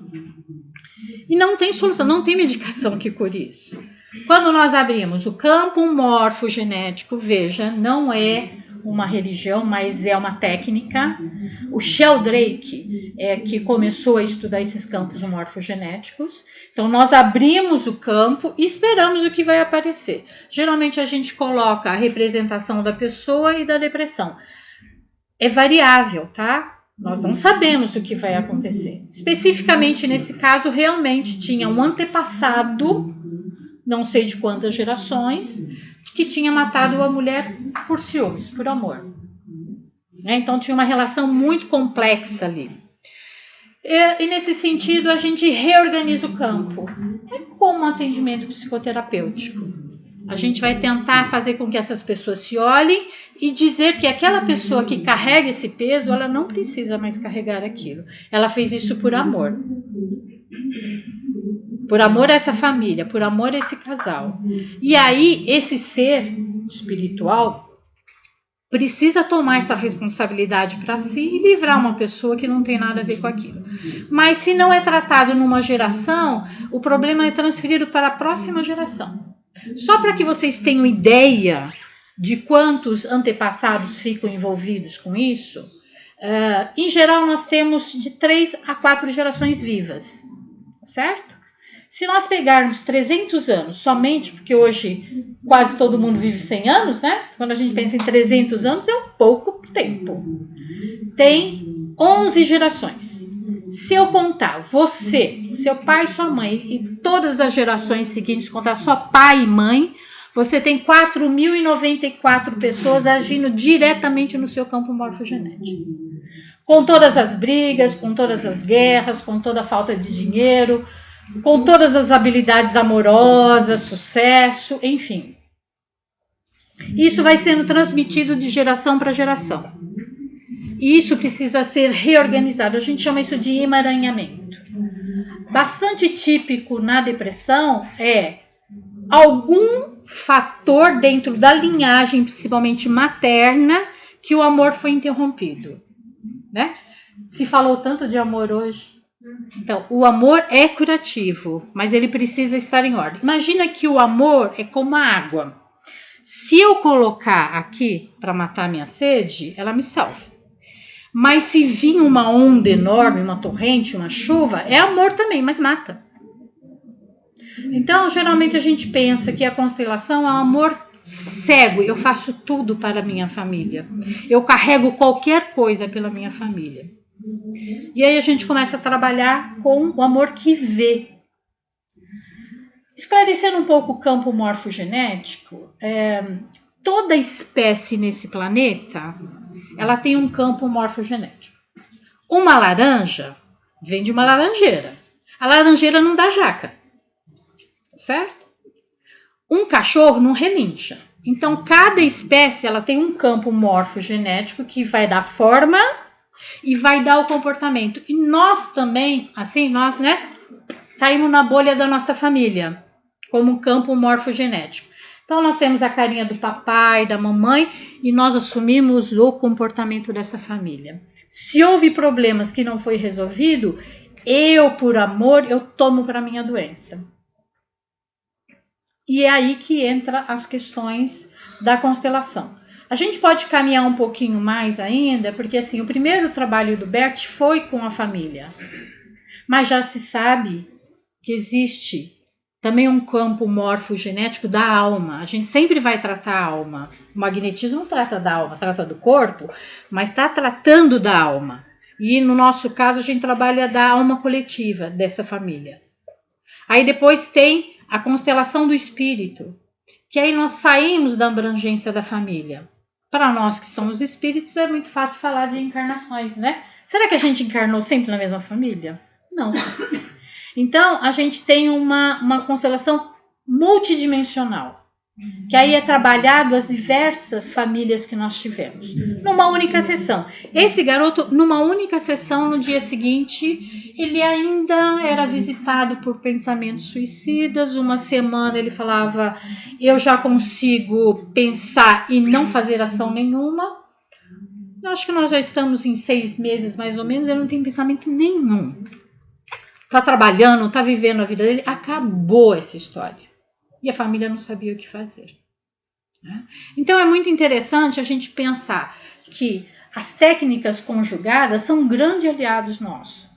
E não tem solução, não tem medicação que cure isso. Quando nós abrimos o campo morfogenético, veja, não é uma religião, mas é uma técnica. O Sheldrake é que começou a estudar esses campos morfogenéticos. Então, nós abrimos o campo e esperamos o que vai aparecer. Geralmente, a gente coloca a representação da pessoa e da depressão. É variável, tá? Nós não sabemos o que vai acontecer. Especificamente nesse caso, realmente tinha um antepassado, não sei de quantas gerações, que tinha matado a mulher por ciúmes, por amor. Então tinha uma relação muito complexa ali. E nesse sentido a gente reorganiza o campo. É como um atendimento psicoterapêutico. A gente vai tentar fazer com que essas pessoas se olhem e dizer que aquela pessoa que carrega esse peso, ela não precisa mais carregar aquilo. Ela fez isso por amor. Por amor a essa família, por amor a esse casal. E aí, esse ser espiritual precisa tomar essa responsabilidade para si e livrar uma pessoa que não tem nada a ver com aquilo. Mas se não é tratado numa geração, o problema é transferido para a próxima geração. Só para que vocês tenham ideia de quantos antepassados ficam envolvidos com isso, em geral nós temos de 3 a 4 gerações vivas, certo? Se nós pegarmos 300 anos somente, porque hoje quase todo mundo vive 100 anos, né? Quando a gente pensa em 300 anos, é um pouco tempo. Tem 11 gerações. Se eu contar você, seu pai e sua mãe e todas as gerações seguintes, contar só pai e mãe, você tem 4.094 pessoas agindo diretamente no seu campo morfogenético. Com todas as brigas, com todas as guerras, com toda a falta de dinheiro, com todas as habilidades amorosas, sucesso, enfim. Isso vai sendo transmitido de geração para geração. E isso precisa ser reorganizado. A gente chama isso de emaranhamento. Bastante típico na depressão é algum fator dentro da linhagem, principalmente materna, que o amor foi interrompido, né? Se falou tanto de amor hoje. Então, o amor é curativo, mas ele precisa estar em ordem. Imagina que o amor é como a água. Se eu colocar aqui para matar minha sede, ela me salva. Mas se vir uma onda enorme, uma torrente, uma chuva, é amor também, mas mata. Então, geralmente a gente pensa que a constelação é um amor cego. Eu faço tudo para a minha família. Eu carrego qualquer coisa pela minha família. E aí a gente começa a trabalhar com o amor que vê. Esclarecendo um pouco o campo morfogenético, toda espécie nesse planeta, ela tem um campo morfogenético. Uma laranja vem de uma laranjeira. A laranjeira não dá jaca, certo? Um cachorro não relincha. Então, cada espécie ela tem um campo morfogenético que vai dar forma e vai dar o comportamento. E nós também, assim, nós, né, caímos na bolha da nossa família, como campo morfogenético. Então, nós temos a carinha do papai, da mamãe, e nós assumimos o comportamento dessa família. Se houve problemas que não foi resolvido, eu, por amor, eu tomo para minha doença. E é aí que entra as questões da constelação. A gente pode caminhar um pouquinho mais ainda, porque assim, o primeiro trabalho do Bert foi com a família. Mas já se sabe que existe também um campo morfogenético da alma. A gente sempre vai tratar a alma. O magnetismo não trata da alma, trata do corpo, mas está tratando da alma. E no nosso caso, a gente trabalha da alma coletiva dessa família. Aí depois tem a constelação do espírito, que aí nós saímos da abrangência da família. Para nós que somos espíritos, é muito fácil falar de encarnações, né? Será que a gente encarnou sempre na mesma família? Não. Então, a gente tem uma constelação multidimensional, que aí é trabalhado as diversas famílias que nós tivemos, numa única sessão. Esse garoto, numa única sessão, no dia seguinte, ele ainda era visitado por pensamentos suicidas. Uma semana ele falava, eu já consigo pensar e não fazer ação nenhuma. Eu acho que nós já estamos em 6 meses, mais ou menos, ele não tem pensamento nenhum. Está trabalhando, está vivendo a vida dele, acabou essa história. E a família não sabia o que fazer. Então é muito interessante a gente pensar que as técnicas conjugadas são grandes aliados nossos.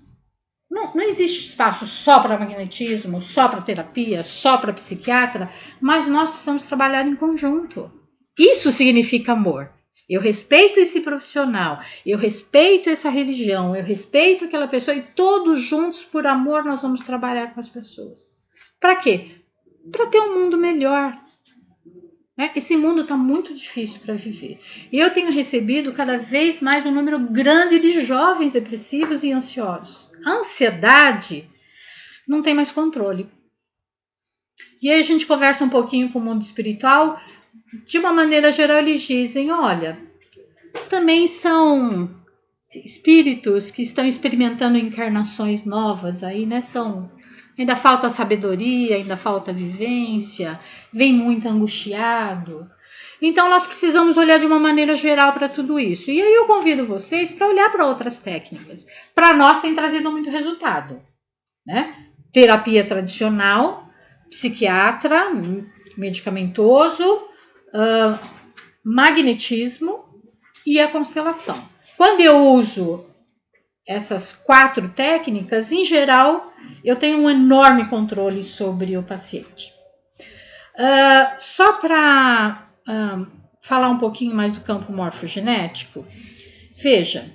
Não existe espaço só para magnetismo, só para terapia, só para psiquiatra, mas nós precisamos trabalhar em conjunto. Isso significa amor. Eu respeito esse profissional, eu respeito essa religião, eu respeito aquela pessoa e todos juntos, por amor, nós vamos trabalhar com as pessoas. Para quê? Para ter um mundo melhor. Esse mundo está muito difícil para viver. E eu tenho recebido cada vez mais um número grande de jovens depressivos e ansiosos. A ansiedade não tem mais controle. E aí a gente conversa um pouquinho com o mundo espiritual. De uma maneira geral, eles dizem, olha, também são espíritos que estão experimentando encarnações novas aí, né? Ainda falta sabedoria, ainda falta vivência, vem muito angustiado. Então, nós precisamos olhar de uma maneira geral para tudo isso. E aí eu convido vocês para olhar para outras técnicas. Para nós tem trazido muito resultado, né? Terapia tradicional, psiquiatra, medicamentoso, magnetismo e a constelação. Quando eu uso essas 4 técnicas, em geral, eu tenho um enorme controle sobre o paciente. Só para falar um pouquinho mais do campo morfogenético, veja,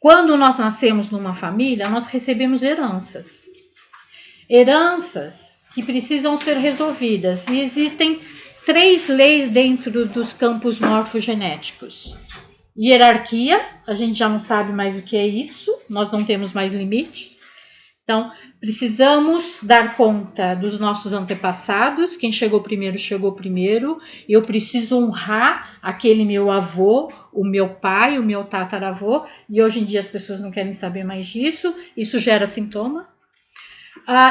Quando nós nascemos numa família, nós recebemos heranças. Heranças que precisam ser resolvidas. E existem 3 leis dentro dos campos morfogenéticos. Hierarquia, a gente já não sabe mais o que é isso, nós não temos mais limites. Então, precisamos dar conta dos nossos antepassados. Quem chegou primeiro, chegou primeiro. Eu preciso honrar aquele meu avô, o meu pai, o meu tataravô. E hoje em dia as pessoas não querem saber mais disso. Isso gera sintoma.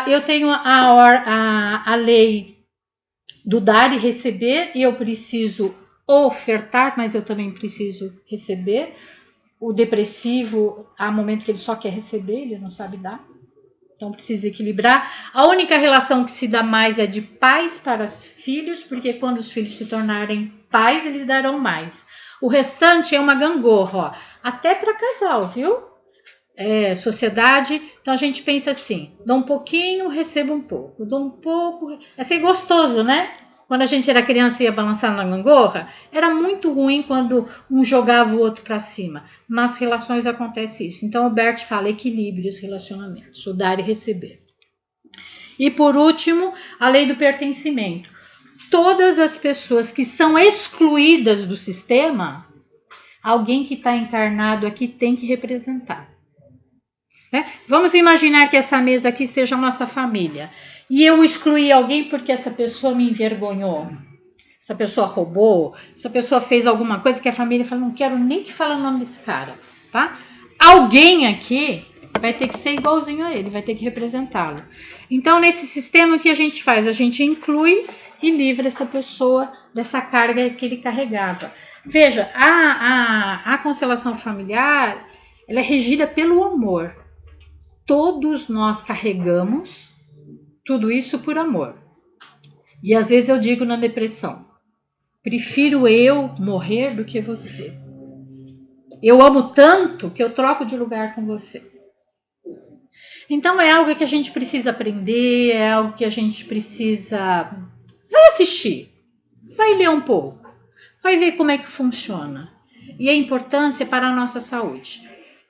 Eu tenho a lei do dar e receber. E eu preciso ofertar, mas eu também preciso receber. O depressivo, há momento que ele só quer receber, ele não sabe dar. Então precisa equilibrar. A única relação que se dá mais é de pais para os filhos, porque quando os filhos se tornarem pais, eles darão mais. O restante é uma gangorra, ó, até para casal, viu? Sociedade. Então a gente pensa assim: dou um pouquinho, recebo um pouco. Dou um pouco. É ser gostoso, né? Quando a gente era criança e ia balançar na gangorra, era muito ruim quando um jogava o outro para cima. Nas relações acontece isso. Então o Bert fala equilíbrio os relacionamentos, o dar e receber. E por último, a lei do pertencimento. Todas as pessoas que são excluídas do sistema, alguém que está encarnado aqui tem que representar. Vamos imaginar que essa mesa aqui seja a nossa família. E eu excluí alguém porque essa pessoa me envergonhou. Essa pessoa roubou. Essa pessoa fez alguma coisa que a família fala, não quero nem que fale o nome desse cara. Tá? Alguém aqui vai ter que ser igualzinho a ele, vai ter que representá-lo. Então, nesse sistema, o que a gente faz? A gente inclui e livra essa pessoa dessa carga que ele carregava. Veja, a constelação familiar, ela é regida pelo amor. Todos nós carregamos tudo isso por amor. E às vezes eu digo na depressão, prefiro eu morrer do que você. Eu amo tanto que eu troco de lugar com você. Então é algo que a gente precisa aprender, é algo que a gente precisa... Vai assistir, vai ler um pouco, vai ver como é que funciona. E a importância para a nossa saúde.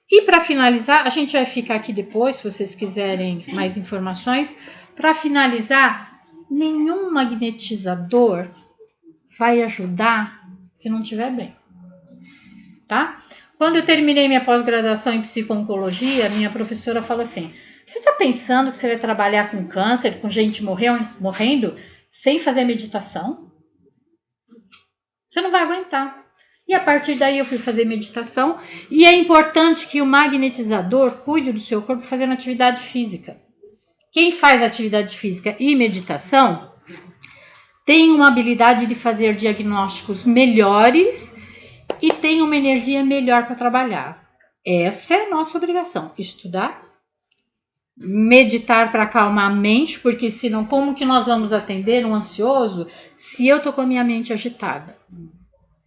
E para finalizar, a gente vai ficar aqui depois, se vocês quiserem mais informações. Para finalizar, nenhum magnetizador vai ajudar se não estiver bem. Tá? Quando eu terminei minha pós-graduação em psico-oncologia, minha professora falou assim, você está pensando que você vai trabalhar com câncer, com gente morrendo, sem fazer meditação? Você não vai aguentar. E a partir daí eu fui fazer meditação. E é importante que o magnetizador cuide do seu corpo fazendo atividade física. Quem faz atividade física e meditação tem uma habilidade de fazer diagnósticos melhores e tem uma energia melhor para trabalhar. Essa é a nossa obrigação, estudar, meditar para acalmar a mente, porque senão como que nós vamos atender um ansioso se eu estou com a minha mente agitada?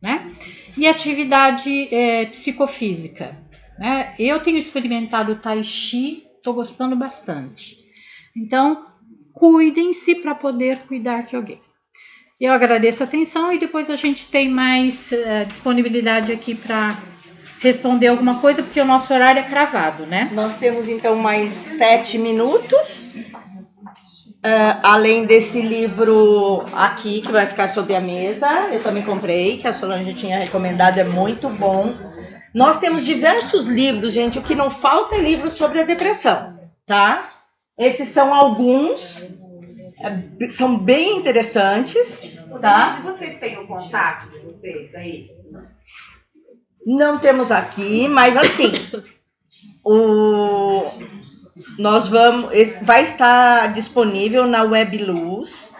Né? E atividade psicofísica. Né? Eu tenho experimentado o Tai Chi, estou gostando bastante. Então, cuidem-se para poder cuidar de alguém. Eu agradeço a atenção e depois a gente tem mais disponibilidade aqui para responder alguma coisa, porque o nosso horário é cravado, né? Nós temos então mais 7 minutos. Além desse livro aqui, que vai ficar sobre a mesa, eu também comprei, que a Solange tinha recomendado, é muito bom. Nós temos diversos livros, gente, o que não falta é livro sobre a depressão, tá? Esses são alguns, são bem interessantes, tá? Se vocês têm o contato de vocês aí? Não temos aqui, mas assim, vai estar disponível na Webluz.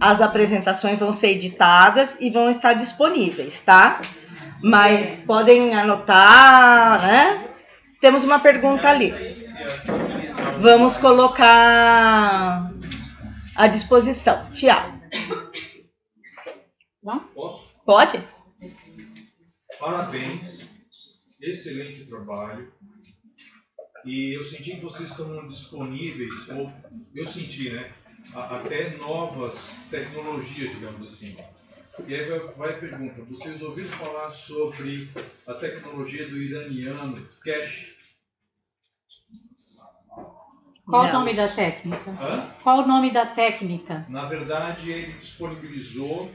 As apresentações vão ser editadas e vão estar disponíveis, tá? Mas podem anotar, né? Temos uma pergunta ali. Vamos colocar à disposição. Tiago. Posso? Pode? Parabéns. Excelente trabalho. E eu senti que vocês estão disponíveis, ou eu senti, né? Até novas tecnologias, digamos assim. E aí vai a pergunta, vocês ouviram falar sobre a tecnologia do iraniano Cash? Qual o nome da técnica? Qual o nome da técnica? Na verdade, ele disponibilizou,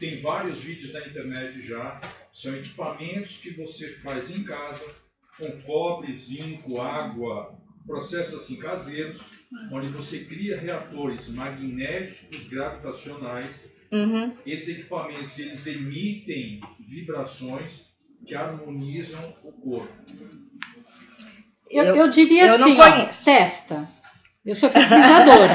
tem vários vídeos na internet já, são equipamentos que você faz em casa, com cobre, zinco, água, processos assim caseiros, onde você cria reatores magnéticos gravitacionais. Esses equipamentos, eles emitem vibrações que harmonizam o corpo. Eu diria assim, testa. Eu sou pesquisadora,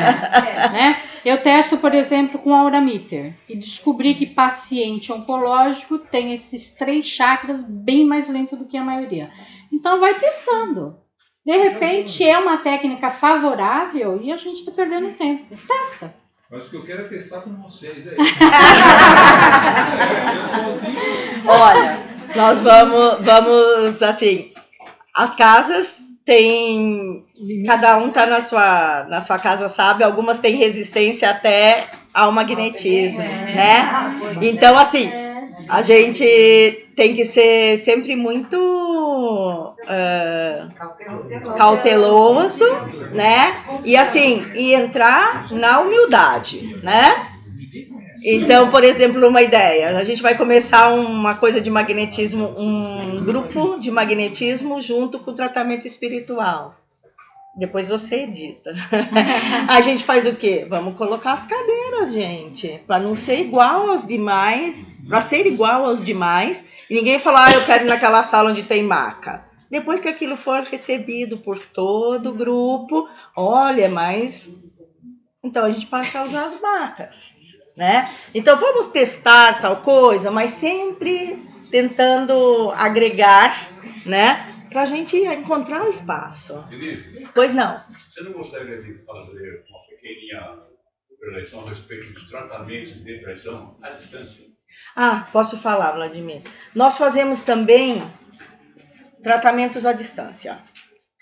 né? Eu testo, por exemplo, com Aurameter e descobri que paciente oncológico tem esses 3 chakras bem mais lento do que a maioria. Então vai testando. De repente é uma técnica favorável e a gente está perdendo tempo. Testa. Mas o que eu quero é testar com vocês aí. Eu sozinho. Olha, nós vamos assim, as casas tem, cada um tá na sua casa, sabe? Algumas têm resistência até ao magnetismo, né? Então, assim, a gente tem que ser sempre muito cauteloso, né? E assim, e entrar na humildade, né? Então, por exemplo, uma ideia, a gente vai começar uma coisa de magnetismo, um grupo de magnetismo junto com o tratamento espiritual. Depois você edita. A gente faz o quê? Vamos colocar as cadeiras, gente, para não ser igual aos demais, para ser igual aos demais, e ninguém falar, eu quero ir naquela sala onde tem maca. Depois que aquilo for recebido por todo o grupo, olha, mas... Então, a gente passa a usar as macas. Né? Então vamos testar tal coisa, mas sempre tentando agregar, né? Para a gente encontrar o espaço. Denise, pois não. Você não gostaria de fazer uma pequena preleção a respeito dos tratamentos de depressão à distância? Posso falar, Vladimir. Nós fazemos também tratamentos à distância,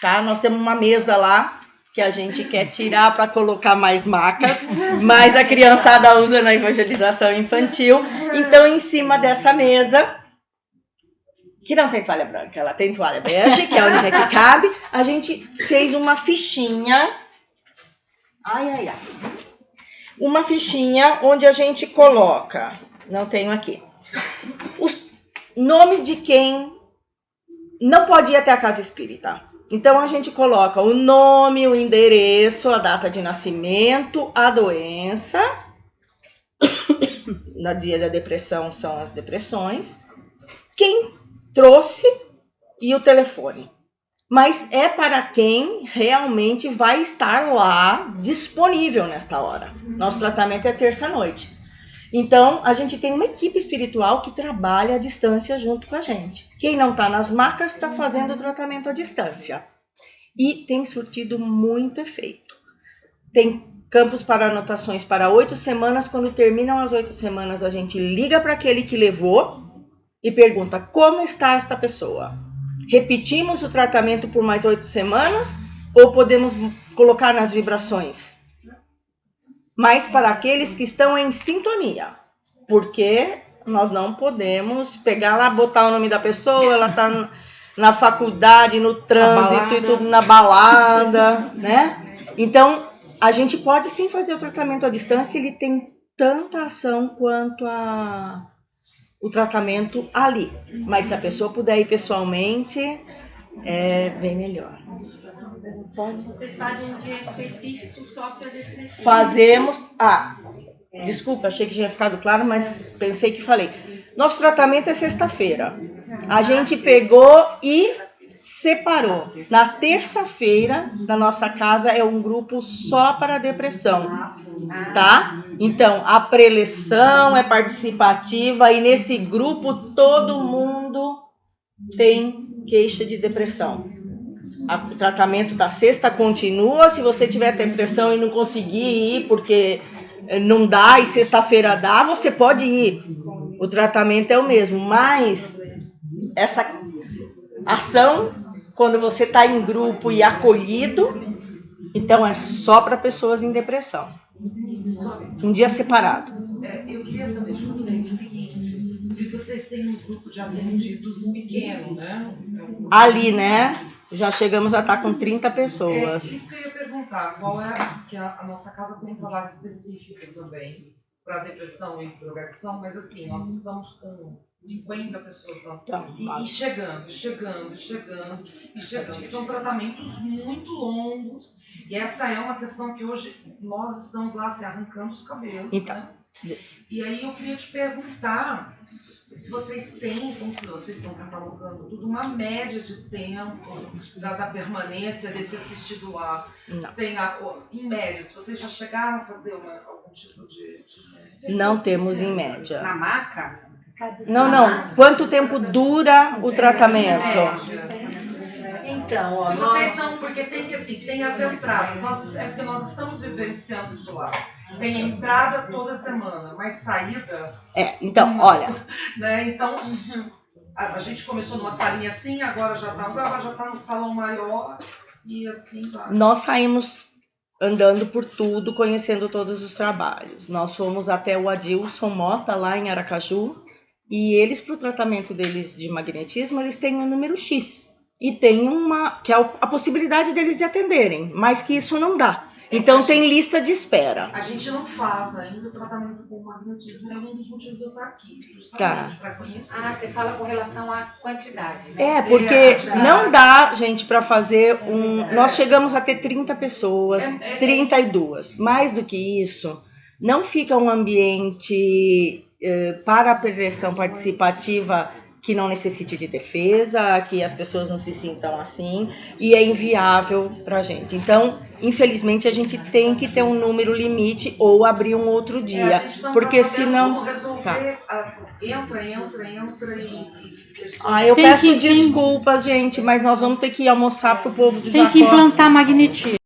tá? Nós temos uma mesa lá que a gente quer tirar para colocar mais macas, mas a criançada usa na evangelização infantil. Então, em cima dessa mesa, que não tem toalha branca, ela tem toalha bege, que é a única que cabe, a gente fez uma fichinha, uma fichinha onde a gente coloca, não tenho aqui, o nome de quem não pode ir até a casa espírita. Então, a gente coloca o nome, o endereço, a data de nascimento, a doença. No dia da depressão são as depressões. Quem trouxe e o telefone. Mas é para quem realmente vai estar lá disponível nesta hora. Nosso tratamento é terça-noite. Então, a gente tem uma equipe espiritual que trabalha à distância junto com a gente. Quem não está nas macas está fazendo o tratamento à distância. E tem surtido muito efeito. Tem campos para anotações para 8 semanas. Quando terminam as 8 semanas, a gente liga para aquele que levou e pergunta como está esta pessoa. Repetimos o tratamento por mais 8 semanas ou podemos colocar nas vibrações? Mas para aqueles que estão em sintonia, porque nós não podemos pegar lá, botar o nome da pessoa, ela está na faculdade, no trânsito e tudo na balada, né? Então, a gente pode sim fazer o tratamento à distância, ele tem tanta ação quanto o tratamento ali. Mas se a pessoa puder ir pessoalmente, é bem melhor. Pode. Vocês fazem um dia específico só para depressão? Fazemos. Desculpa, achei que tinha ficado claro, mas pensei que falei. Nosso tratamento é sexta-feira. A gente pegou e separou. Na terça-feira, na nossa casa, é um grupo só para depressão. Tá? Então, a preleção é participativa e nesse grupo todo mundo tem queixa de depressão. O tratamento da sexta continua. Se você tiver depressão e não conseguir ir porque não dá e sexta-feira dá, você pode ir. O tratamento é o mesmo, mas essa ação, quando você está em grupo e acolhido, então é só para pessoas em depressão. Um dia separado. Eu queria saber de vocês, grupo de atendidos pequeno, né? Ali, né? Já chegamos a estar com 30 pessoas. Isso que eu ia perguntar, qual é que a nossa casa tem um trabalho específico também para depressão e drogadição, mas assim, nós estamos com 50 pessoas lá, e chegando. São tratamentos muito longos, e essa é uma questão que hoje nós estamos lá se arrancando os cabelos, então, né? E aí eu queria te perguntar se vocês têm, como vocês estão catalogando tudo, uma média de tempo da permanência desse assistido lá. Tem em média, se vocês já chegaram a fazer algum tipo de... Não temos em média. Na maca? Não. Quanto tempo dura o tratamento? Então, ó, se vocês estão, porque tem as entradas, porque nós estamos vivenciando isso lá. Tem entrada toda semana, mas saída... Então, olha... Né? Então, a gente começou numa salinha assim, agora já está no salão maior e assim vai. Nós saímos andando por tudo, conhecendo todos os trabalhos. Nós fomos até o Adilson Mota, lá em Aracaju, e eles, para o tratamento deles de magnetismo, eles têm um número X. E tem que é a possibilidade deles de atenderem, mas que isso não dá. Então tem lista de espera. A gente não faz ainda o tratamento com magnetismo, é um dos motivos de eu estar aqui, justamente para conhecer. Você fala com relação à quantidade, né? Porque não dá, gente, para fazer Nós chegamos a ter 30 pessoas, 32. Mais do que isso, não fica um ambiente para a prevenção participativa que não necessite de defesa, que as pessoas não se sintam assim, e é inviável para a gente. Então, infelizmente, a gente tem que ter um número limite ou abrir um outro dia, porque senão... Entra e... eu peço desculpas, gente, mas nós vamos ter que almoçar pro povo do Jacó. Tem que implantar magnetismo.